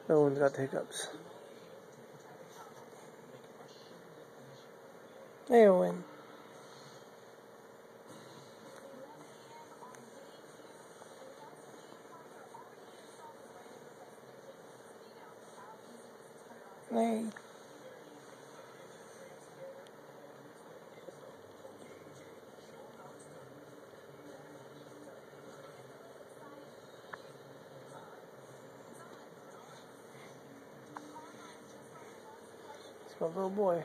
No one's got the hiccups. Hey, Owen. Hey. It's my little boy.